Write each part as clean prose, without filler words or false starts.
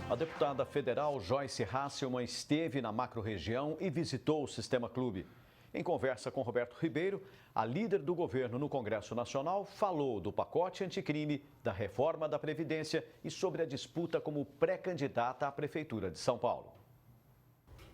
A deputada federal Joyce Hasselmann esteve na macro-região e visitou o Sistema Clube. Em conversa com Roberto Ribeiro, a líder do governo no Congresso Nacional falou do pacote anticrime, da reforma da Previdência e sobre a disputa como pré-candidata à Prefeitura de São Paulo.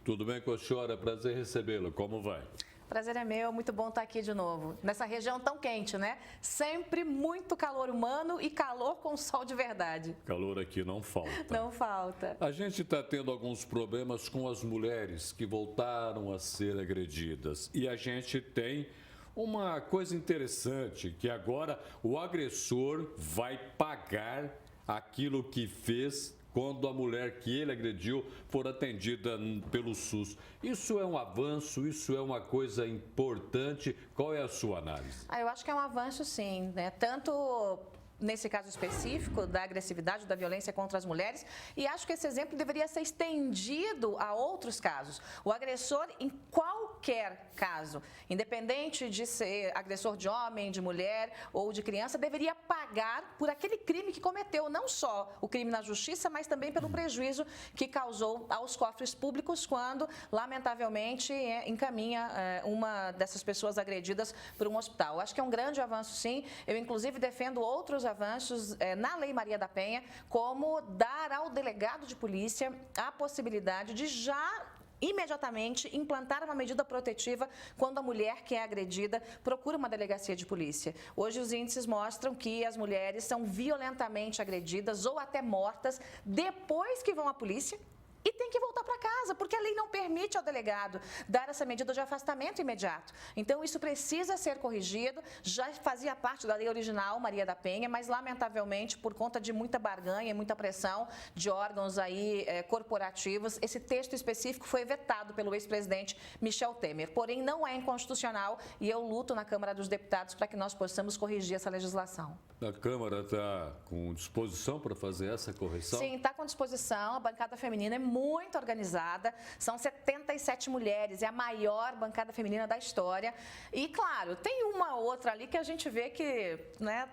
Tudo bem com a senhora? Prazer recebê-lo. Como vai? Prazer é meu, muito bom estar aqui de novo. Nessa região tão quente, né? Sempre muito calor humano e calor com sol de verdade. Calor aqui não falta. Não falta. A gente está tendo alguns problemas com as mulheres que voltaram a ser agredidas. E a gente tem uma coisa interessante, que agora o agressor vai pagar aquilo que fez quando a mulher que ele agrediu for atendida pelo SUS. Isso é um avanço, isso é uma coisa importante. Qual é a sua análise? Eu acho que é um avanço, sim, né? Tanto nesse caso específico da agressividade, da violência contra as mulheres, e acho que esse exemplo deveria ser estendido a outros casos. O agressor, em qualquer caso, independente de ser agressor de homem, de mulher ou de criança, deveria pagar por aquele crime que cometeu, não só o crime na justiça, mas também pelo prejuízo que causou aos cofres públicos quando, lamentavelmente, encaminha uma dessas pessoas agredidas para um hospital. Acho que é um grande avanço, sim. Eu, inclusive, defendo outros avanços na Lei Maria da Penha, como dar ao delegado de polícia a possibilidade de já imediatamente implantar uma medida protetiva quando a mulher que é agredida procura uma delegacia de polícia. Hoje os índices mostram que as mulheres são violentamente agredidas ou até mortas depois que vão à polícia e tem que voltar para casa, porque a lei não permite ao delegado dar essa medida de afastamento imediato. Então, isso precisa ser corrigido. Já fazia parte da lei original Maria da Penha, mas, lamentavelmente, por conta de muita barganha e muita pressão de órgãos aí corporativos, esse texto específico foi vetado pelo ex-presidente Michel Temer. Porém, não é inconstitucional e eu luto na Câmara dos Deputados para que nós possamos corrigir essa legislação. A Câmara está com disposição para fazer essa correção? Sim, está com disposição. A bancada feminina é muito organizada, são 77 mulheres, é a maior bancada feminina da história. E, claro, tem uma outra ali que a gente vê que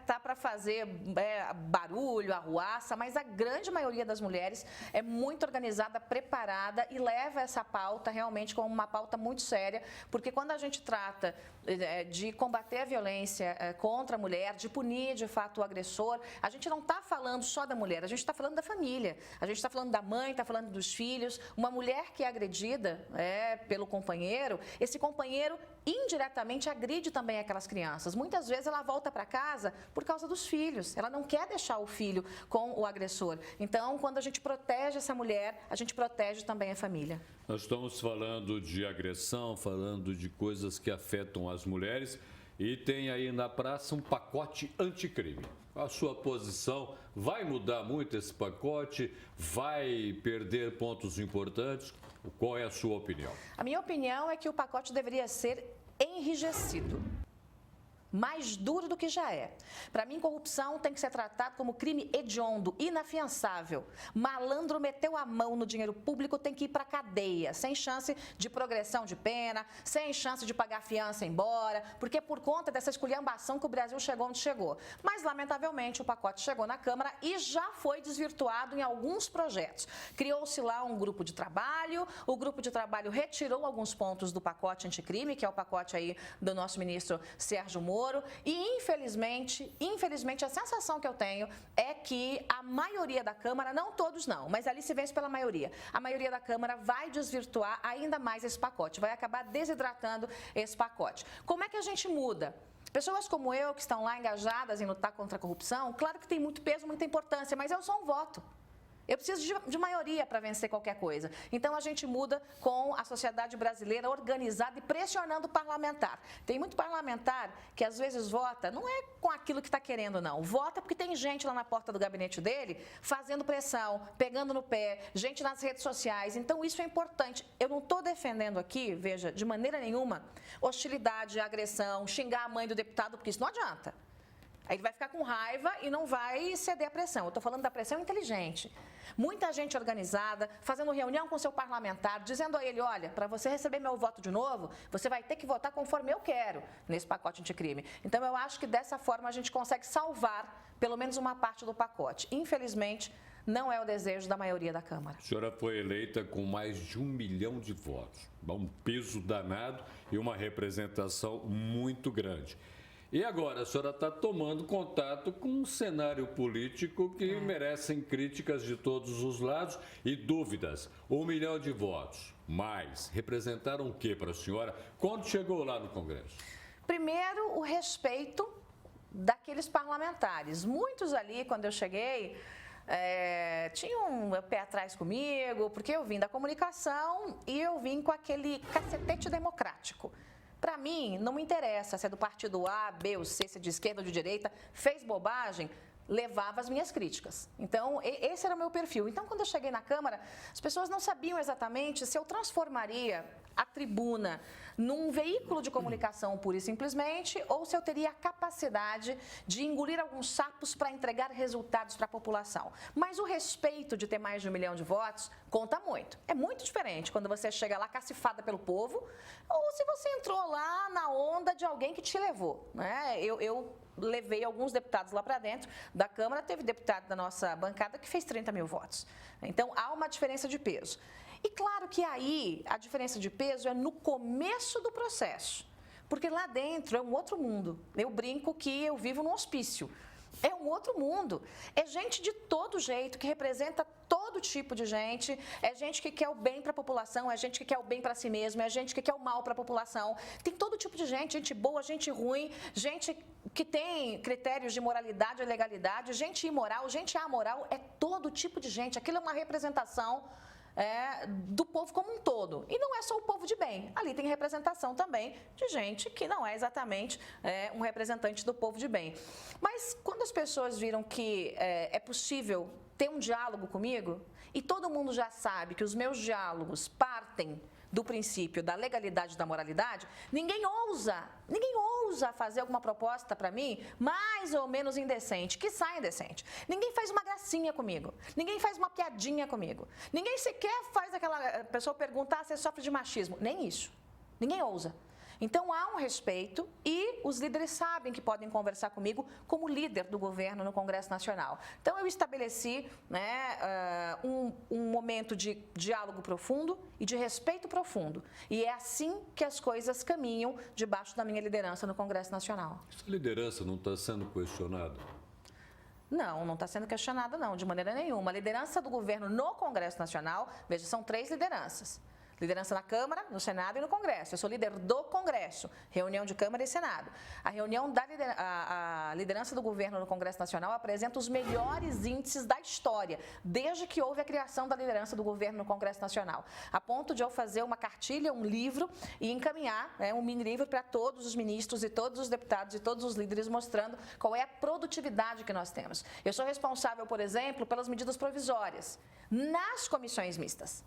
tá para fazer barulho, arruaça, mas a grande maioria das mulheres é muito organizada, preparada e leva essa pauta realmente como uma pauta muito séria, porque quando a gente trata de combater a violência contra a mulher, de punir de fato o agressor, a gente não está falando só da mulher, a gente está falando da família, a gente está falando da mãe, está falando dos filhos. Uma mulher que é agredida pelo companheiro, esse companheiro indiretamente agride também aquelas crianças. Muitas vezes ela volta para casa por causa dos filhos, ela não quer deixar o filho com o agressor. Então, quando a gente protege essa mulher, a gente protege também a família. Nós estamos falando de agressão, falando de coisas que afetam as mulheres. E tem aí na praça um pacote anticrime. A sua posição vai mudar muito esse pacote? Vai perder pontos importantes? Qual é a sua opinião? A minha opinião é que o pacote deveria ser enrijecido. Mais duro do que já é. Para mim, corrupção tem que ser tratado como crime hediondo, inafiançável. Malandro meteu a mão no dinheiro público, tem que ir para a cadeia, sem chance de progressão de pena, sem chance de pagar fiança e ir embora, porque é por conta dessa esculhambação que o Brasil chegou onde chegou. Mas, lamentavelmente, o pacote chegou na Câmara e já foi desvirtuado em alguns projetos. Criou-se lá um grupo de trabalho, o grupo de trabalho retirou alguns pontos do pacote anticrime, que é o pacote aí do nosso ministro Sérgio Moro, e infelizmente, a sensação que eu tenho é que a maioria da Câmara, não todos não, mas ali se vence pela maioria, a maioria da Câmara vai desvirtuar ainda mais esse pacote, vai acabar desidratando esse pacote. Como é que a gente muda? Pessoas como eu, que estão lá engajadas em lutar contra a corrupção, claro que tem muito peso, muita importância, mas é só um voto. Eu preciso de maioria para vencer qualquer coisa. Então, a gente muda com a sociedade brasileira organizada e pressionando o parlamentar. Tem muito parlamentar que, às vezes, vota, não é com aquilo que está querendo, não. Vota porque tem gente lá na porta do gabinete dele fazendo pressão, pegando no pé, gente nas redes sociais. Então, isso é importante. Eu não estou defendendo aqui, veja, de maneira nenhuma, hostilidade, agressão, xingar a mãe do deputado, porque isso não adianta. Aí ele vai ficar com raiva e não vai ceder à pressão. Eu estou falando da pressão inteligente. Muita gente organizada, fazendo reunião com seu parlamentar, dizendo a ele, olha, para você receber meu voto de novo, você vai ter que votar conforme eu quero nesse pacote anticrime. Então, eu acho que dessa forma a gente consegue salvar pelo menos uma parte do pacote. Infelizmente, não é o desejo da maioria da Câmara. A senhora foi eleita com mais de 1 milhão de votos, um peso danado e uma representação muito grande. E agora a senhora está tomando contato com um cenário político que merecem críticas de todos os lados e dúvidas. 1 milhão de votos, mais, representaram o que para a senhora quando chegou lá no Congresso? Primeiro, o respeito daqueles parlamentares. Muitos ali, quando eu cheguei, tinham um pé atrás comigo, porque eu vim da comunicação e eu vim com aquele cacetete democrático. Para mim, não me interessa se é do partido A, B ou C, se é de esquerda ou de direita, fez bobagem, levava as minhas críticas. Então, esse era o meu perfil. Então, quando eu cheguei na Câmara, as pessoas não sabiam exatamente se eu transformaria a tribuna num veículo de comunicação pura e simplesmente, ou se eu teria a capacidade de engolir alguns sapos para entregar resultados para a população. Mas o respeito de ter mais de 1 milhão de votos conta muito. É muito diferente quando você chega lá cacifada pelo povo, ou se você entrou lá na onda de alguém que te levou, né? Eu levei alguns deputados lá para dentro da Câmara, teve deputado da nossa bancada que fez 30 mil votos. Então, há uma diferença de peso. E claro que aí a diferença de peso é no começo do processo, porque lá dentro é um outro mundo. Eu brinco que eu vivo num hospício. É um outro mundo. É gente de todo jeito, que representa todo tipo de gente. É gente que quer o bem para a população, é gente que quer o bem para si mesmo, é gente que quer o mal para a população. Tem todo tipo de gente boa, gente ruim, gente que tem critérios de moralidade e legalidade, gente imoral, gente amoral, é todo tipo de gente. Aquilo é uma representação do povo como um todo. E não é só o povo de bem. Ali tem representação também de gente que não é exatamente um representante do povo de bem. Mas quando as pessoas viram que é possível ter um diálogo comigo, e todo mundo já sabe que os meus diálogos partem do princípio da legalidade e da moralidade, ninguém ousa fazer alguma proposta para mim mais ou menos indecente, que sai indecente. Ninguém faz uma gracinha comigo, ninguém faz uma piadinha comigo, ninguém sequer faz aquela pessoa perguntar se sofre de machismo, nem isso, ninguém ousa. Então, há um respeito e os líderes sabem que podem conversar comigo como líder do governo no Congresso Nacional. Então, eu estabeleci um momento de diálogo profundo e de respeito profundo. E é assim que as coisas caminham debaixo da minha liderança no Congresso Nacional. Essa liderança não está sendo questionada? Não está sendo questionada, não, de maneira nenhuma. A liderança do governo no Congresso Nacional, veja, são 3 lideranças. Liderança na Câmara, no Senado e no Congresso. Eu sou líder do Congresso, reunião de Câmara e Senado. A liderança do governo no Congresso Nacional apresenta os melhores índices da história, desde que houve a criação da liderança do governo no Congresso Nacional. A ponto de eu fazer uma cartilha, um livro e encaminhar um mini-livro para todos os ministros e todos os deputados e todos os líderes, mostrando qual é a produtividade que nós temos. Eu sou responsável, por exemplo, pelas medidas provisórias nas comissões mistas.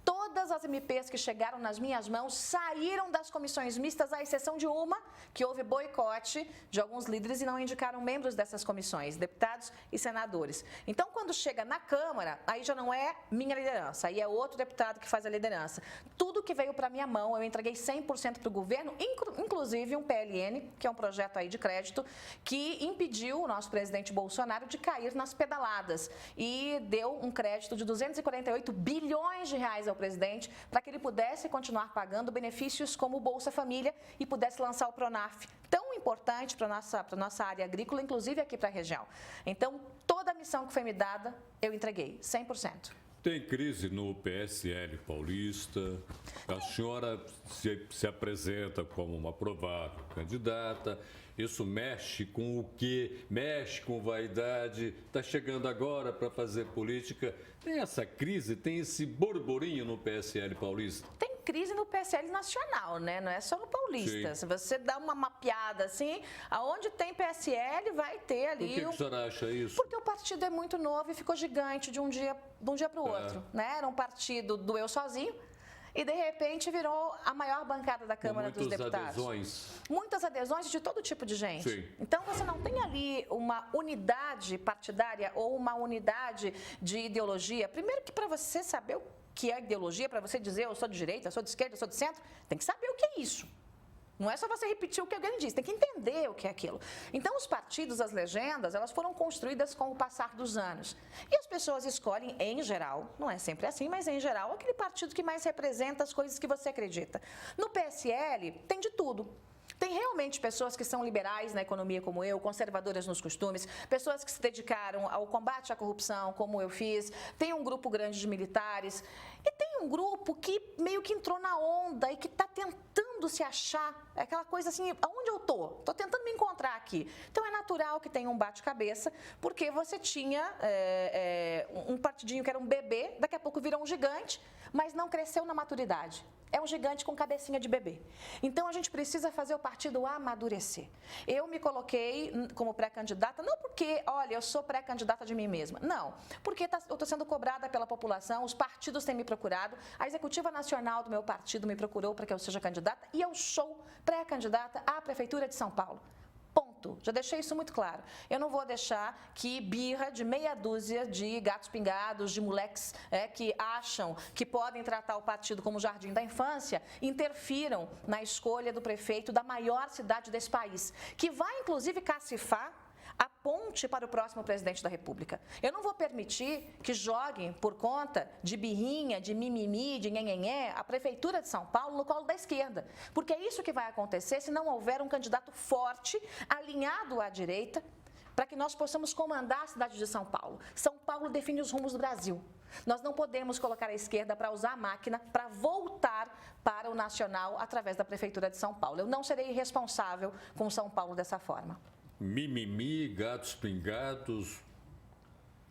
Todas as MPs que chegaram nas minhas mãos saíram das comissões mistas, à exceção de uma, que houve boicote de alguns líderes e não indicaram membros dessas comissões, deputados e senadores. Então, quando chega na Câmara, aí já não é minha liderança, aí é outro deputado que faz a liderança. Tudo que veio para minha mão, eu entreguei 100% para o governo, inclusive um PLN, que é um projeto aí de crédito, que impediu o nosso presidente Bolsonaro de cair nas pedaladas e deu um crédito de 248 bilhões de reais ao presidente para que ele pudesse continuar pagando benefícios como o Bolsa Família e pudesse lançar o Pronaf, tão importante para a nossa área agrícola, inclusive aqui para a região. Então, toda a missão que foi me dada, eu entreguei, 100%. Tem crise no PSL paulista, a senhora se apresenta como uma provável candidata, isso mexe com o quê? Mexe com vaidade, está chegando agora para fazer política. Tem essa crise, tem esse burburinho no PSL paulista? Tem crise no PSL nacional, né? Não é só no paulista. Sim. Se você dá uma mapeada assim, aonde tem PSL vai ter ali... Por que a senhora acha isso? Porque o partido é muito novo e ficou gigante de um dia para o outro, né? Era um partido do eu sozinho. E, de repente, virou a maior bancada da Câmara dos Deputados. Muitas adesões de todo tipo de gente. Sim. Então, você não tem ali uma unidade partidária ou uma unidade de ideologia. Primeiro que para você saber o que é ideologia, para você dizer eu sou de direita, eu sou de esquerda, eu sou de centro, tem que saber o que é isso. Não é só você repetir o que alguém diz, tem que entender o que é aquilo. Então, os partidos, as legendas, elas foram construídas com o passar dos anos. E as pessoas escolhem, em geral, não é sempre assim, mas em geral, aquele partido que mais representa as coisas que você acredita. No PSL, tem de tudo. Tem realmente pessoas que são liberais na economia como eu, conservadoras nos costumes, pessoas que se dedicaram ao combate à corrupção, como eu fiz. Tem um grupo grande de militares e tem um grupo que meio que entrou na onda e que está tentando se achar. É aquela coisa assim, aonde eu tô? Estou tentando me encontrar aqui. Então é natural que tenha um bate-cabeça, porque você tinha um partidinho que era um bebê, daqui a pouco virou um gigante, mas não cresceu na maturidade. É um gigante com cabecinha de bebê. Então, a gente precisa fazer o partido amadurecer. Eu me coloquei como pré-candidata, não porque, olha, eu sou pré-candidata de mim mesma. Não, porque eu estou sendo cobrada pela população, os partidos têm me procurado, a executiva nacional do meu partido me procurou para que eu seja candidata e eu sou pré-candidata à Prefeitura de São Paulo. Ponto. Já deixei isso muito claro. Eu não vou deixar que birra de meia dúzia de gatos pingados, de moleques que acham que podem tratar o partido como jardim da infância, interfiram na escolha do prefeito da maior cidade desse país, que vai, inclusive, cacifar a ponte para o próximo presidente da República. Eu não vou permitir que joguem por conta de birrinha, de mimimi, de nhenhenhé, a Prefeitura de São Paulo no colo da esquerda. Porque é isso que vai acontecer se não houver um candidato forte, alinhado à direita, para que nós possamos comandar a cidade de São Paulo. São Paulo define os rumos do Brasil. Nós não podemos colocar a esquerda para usar a máquina para voltar para o nacional através da Prefeitura de São Paulo. Eu não serei irresponsável com São Paulo dessa forma. Mimimi, gatos pingados.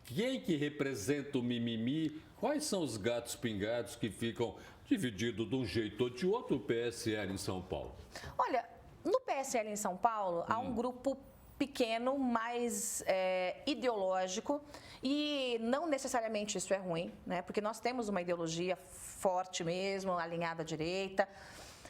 Quem que representa o mimimi? Quais são os gatos pingados que ficam divididos de um jeito ou de outro no PSL em São Paulo? Olha, no PSL em São Paulo há um grupo pequeno, mais ideológico, e não necessariamente isso é ruim, né? Porque nós temos uma ideologia forte mesmo, alinhada à direita,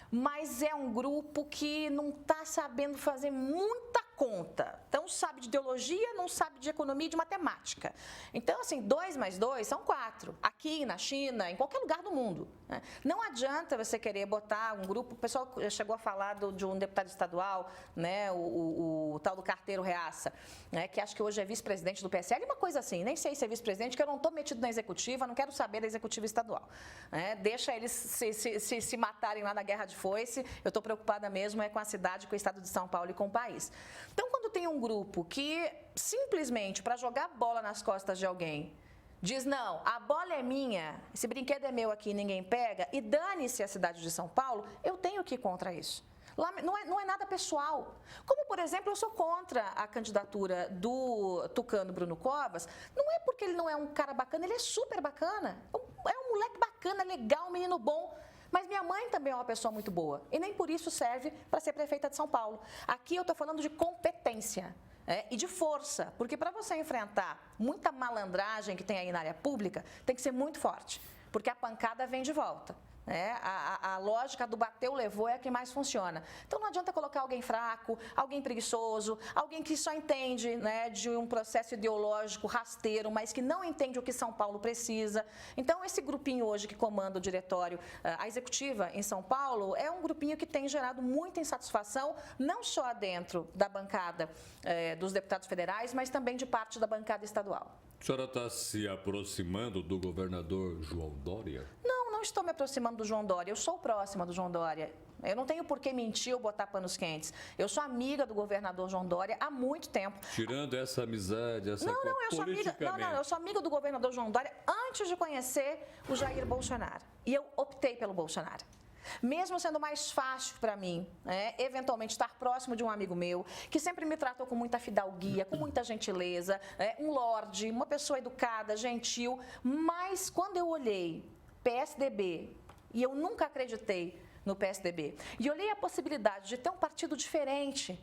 mas é um grupo que não está sabendo fazer muita conta. Então, sabe de ideologia, não sabe de economia e de matemática. Então, assim, 2 mais 2 são 4. Aqui, na China, em qualquer lugar do mundo. Né? Não adianta você querer botar um grupo... O pessoal chegou a falar de um deputado estadual, né, o tal do Carteiro Reaça, né, que acho que hoje é vice-presidente do PSL. Uma coisa assim, nem sei se é vice-presidente, que eu não estou metido na executiva, não quero saber da executiva estadual. Né? Deixa eles se matarem lá na guerra de foice. Eu estou preocupada mesmo com a cidade, com o estado de São Paulo e com o país. Então, quando tem um grupo que simplesmente para jogar bola nas costas de alguém diz, não, a bola é minha, esse brinquedo é meu aqui, ninguém pega, e dane-se a cidade de São Paulo, eu tenho que ir contra isso. Lá não é nada pessoal. Como, por exemplo, eu sou contra a candidatura do tucano Bruno Covas, não é porque ele não é um cara bacana, ele é super bacana, é um moleque bacana, legal, um menino bom. Mas minha mãe também é uma pessoa muito boa e nem por isso serve para ser prefeita de São Paulo. Aqui eu estou falando de competência e de força, porque para você enfrentar muita malandragem que tem aí na área pública, tem que ser muito forte, porque a pancada vem de volta. A lógica do bateu, levou é a que mais funciona. Então não adianta colocar alguém fraco, alguém preguiçoso, alguém que só entende, né, de um processo ideológico rasteiro, mas que não entende o que São Paulo precisa. Então esse grupinho hoje que comanda o diretório, a executiva em São Paulo, é um grupinho que tem gerado muita insatisfação, não só dentro da bancada dos deputados federais, mas também de parte da bancada estadual. A senhora está se aproximando do governador João Dória? Não estou me aproximando do João Dória, eu sou próxima do João Dória. Eu não tenho por que mentir ou botar panos quentes. Eu sou amiga do governador João Dória há muito tempo. Tirando essa amizade, essa eu sou amiga do governador João Dória antes de conhecer o Jair Bolsonaro. E eu optei pelo Bolsonaro. Mesmo sendo mais fácil para mim, eventualmente estar próximo de um amigo meu, que sempre me tratou com muita fidalguia, com muita gentileza, um lorde, uma pessoa educada, gentil, mas quando eu olhei PSDB, e eu nunca acreditei no PSDB, e olhei a possibilidade de ter um partido diferente,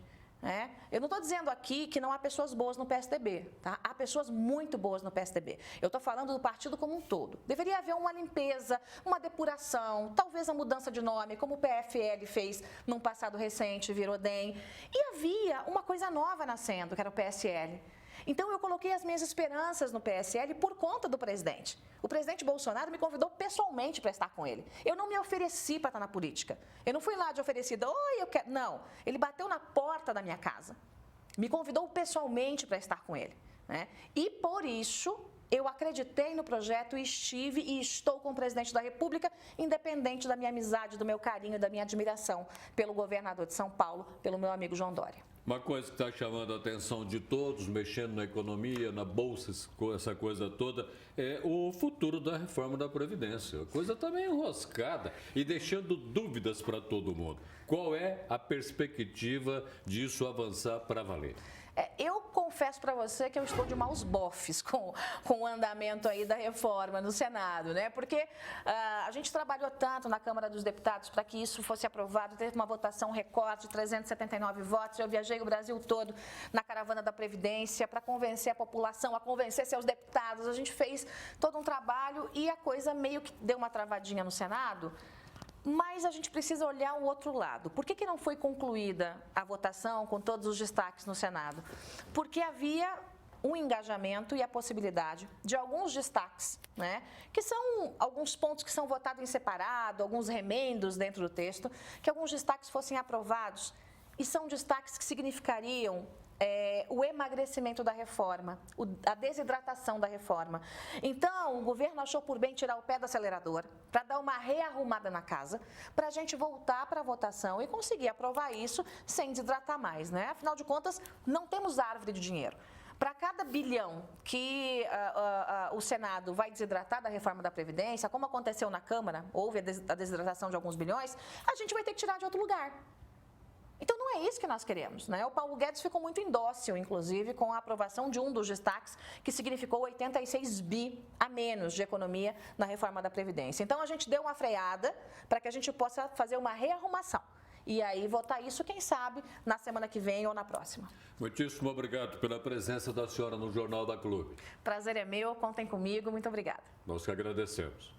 eu não estou dizendo aqui que não há pessoas boas no PSDB, tá? Há pessoas muito boas no PSDB. Eu estou falando do partido como um todo. Deveria haver uma limpeza, uma depuração, talvez a mudança de nome, como o PFL fez num passado recente, virou DEM. E havia uma coisa nova nascendo, que era o PSL. Então, eu coloquei as minhas esperanças no PSL por conta do presidente. O presidente Bolsonaro me convidou pessoalmente para estar com ele. Eu não me ofereci para estar na política. Eu não fui lá de oferecida, oi, eu quero. Não, ele bateu na porta da minha casa. Me convidou pessoalmente para estar com ele, né? E por isso eu acreditei no projeto e estive e estou com o presidente da República, independente da minha amizade, do meu carinho, da minha admiração pelo governador de São Paulo, pelo meu amigo João Dória. Uma coisa que está chamando a atenção de todos, mexendo na economia, na bolsa, essa coisa toda, é o futuro da reforma da Previdência. A coisa está meio enroscada e deixando dúvidas para todo mundo. Qual é a perspectiva disso avançar para valer? Eu confesso para você que eu estou de maus bofes com o andamento aí da reforma no Senado, né? Porque a gente trabalhou tanto na Câmara dos Deputados para que isso fosse aprovado, teve uma votação recorde de 379 votos, eu viajei o Brasil todo na caravana da Previdência para convencer a população, a convencer seus deputados, a gente fez todo um trabalho e a coisa meio que deu uma travadinha no Senado. Mas a gente precisa olhar o outro lado. Por que não foi concluída a votação com todos os destaques no Senado? Porque havia um engajamento e a possibilidade de alguns destaques, né? Que são alguns pontos que são votados em separado, alguns remendos dentro do texto, que alguns destaques fossem aprovados e são destaques que significariam o emagrecimento da reforma, a desidratação da reforma. Então, o governo achou por bem tirar o pé do acelerador para dar uma rearrumada na casa, para a gente voltar para a votação e conseguir aprovar isso sem desidratar mais, né? Afinal de contas, não temos árvore de dinheiro. Para cada bilhão que o Senado vai desidratar da reforma da Previdência, como aconteceu na Câmara, houve a desidratação de alguns bilhões, a gente vai ter que tirar de outro lugar. Então, não é isso que nós queremos, né? O Paulo Guedes ficou muito indócil, inclusive, com a aprovação de um dos destaques, que significou 86 bi a menos de economia na reforma da Previdência. Então, a gente deu uma freada para que a gente possa fazer uma rearrumação. E aí, votar isso, quem sabe, na semana que vem ou na próxima. Muitíssimo obrigado pela presença da senhora no Jornal da Clube. Prazer é meu, contem comigo, muito obrigada. Nós que agradecemos.